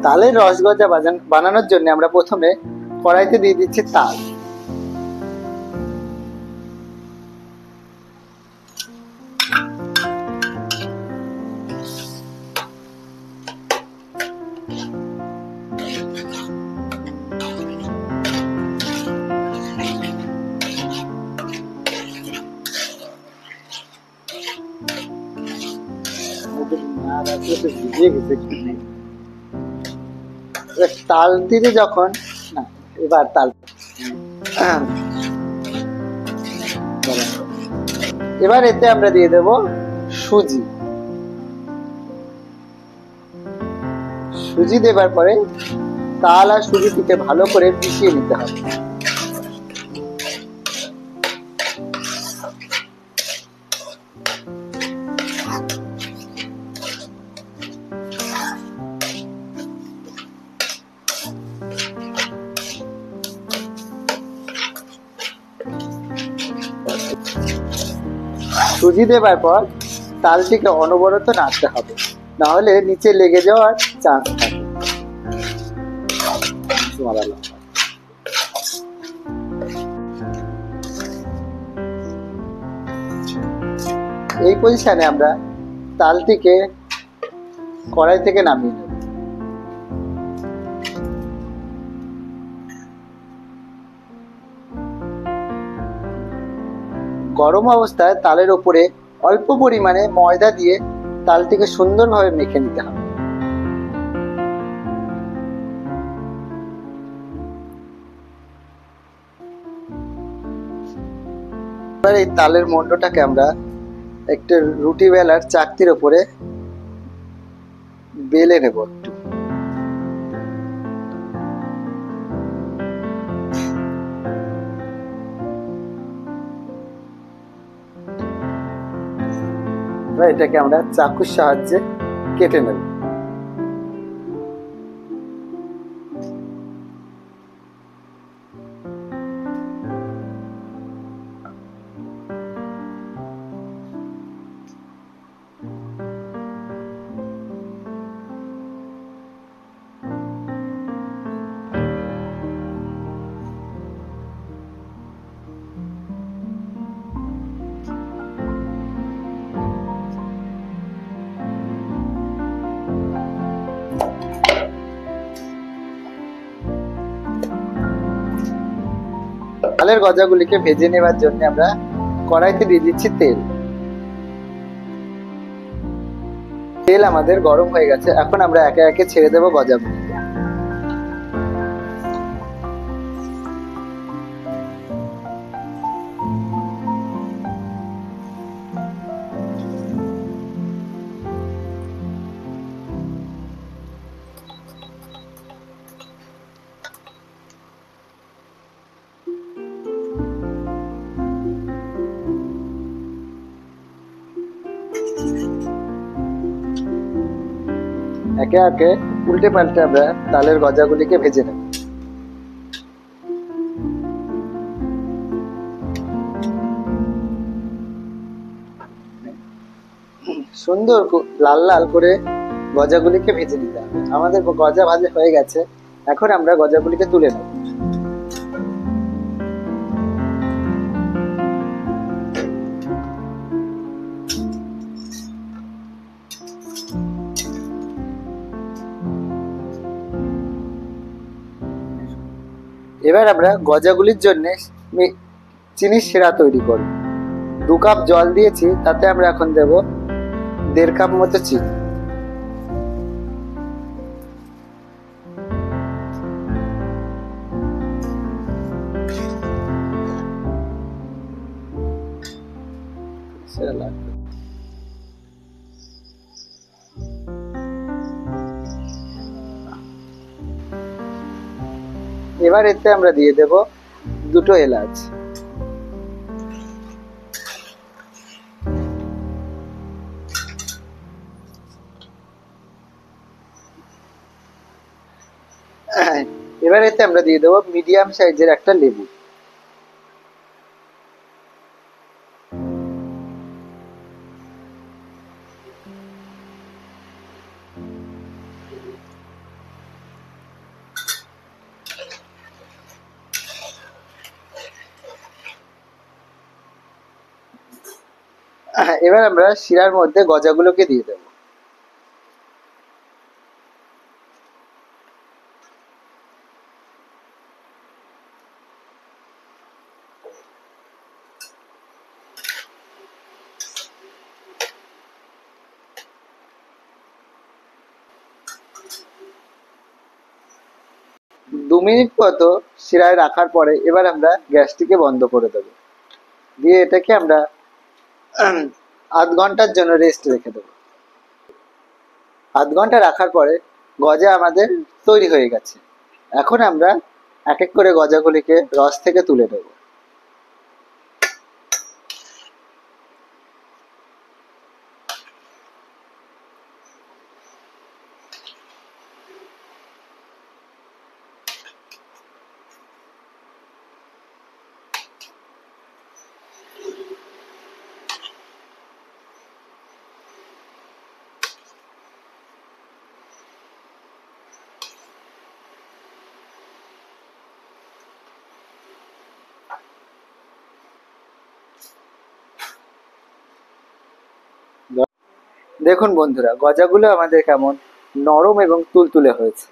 তালের রসগজা বানানোর জন্য আমরা প্রথমে কড়াইতে দিয়ে দিচ্ছি তাল। তাল দিতে যখন না এবার তাল এবার এতে আমরা দিয়ে দেব সুজি। সুজি দেবার পরে তাল আর সুজিটিকে ভালো করে মিশিয়ে নিতে হবে। সুজি দেবার পর তালটিকে অনবরত নাড়তে হবে, না হলে নিচে লেগে যাওয়ার চান্স থাকে। এই পজিশনে আমরা তালটিকে কড়াই থেকে নামিয়ে নেব। গরম অবস্থায় তালের উপরে অল্প পরিমাণে ময়দা দিয়ে তালটিকে সুন্দরভাবে মেখে নিতে হবে। এবার এই তালের মন্ডটাকে আমরা একটা রুটি বেলার চাকতির উপরে বেলে নেব। এটাকে আমরা চাকুর সাহায্যে কেটে নেব। তালের গজাগুলিকে ভেজে নেবার জন্য আমরা কড়াইতে দিয়ে দিচ্ছি তেল। তেল আমাদের গরম হয়ে গেছে, এখন আমরা একে একে ছেড়ে দেব গজাগুলি। একে একে উল্টে পাল্টে আমরা তালের গজাগুলিকে ভেজে নেব। সুন্দর লাল লাল করে গজাগুলিকে ভেজে নিতে হবে। আমাদের গজা ভাজা হয়ে গেছে, এখন আমরা গজাগুলিকে তুলে নেব। এবার আমরা গজাগুলির জন্য চিনির শিরা তৈরি করব। 2 কাপ জল দিয়েছি, তাতে আমরা এখন দেব 1.5 কাপ মতো চিনি। এবার এতে আমরা দিয়ে দেব 2টো এলাচ। এবার এতে আমরা দিয়ে দেব মিডিয়াম সাইজের একটা লেবু। এবার আমরা শিরার মধ্যে গজাগুলোকে দিয়ে দেবো। দু মিনিট মতো শিরায় রাখার পরে এবার আমরা গ্যাসটিকে বন্ধ করে দেবো, দিয়ে এটাকে আমরা আধ ঘন্টার জন্য রেস্ট রেখে দেবো। আধ ঘন্টা রাখার পরে গজা আমাদের তৈরি হয়ে গেছে। এখন আমরা এক এক করে গজাগুলিকে রস থেকে তুলে নেব। দেখুন বন্ধুরা, গজাগুলো আমাদের কেমন নরম এবং তুলতুলে হয়েছে।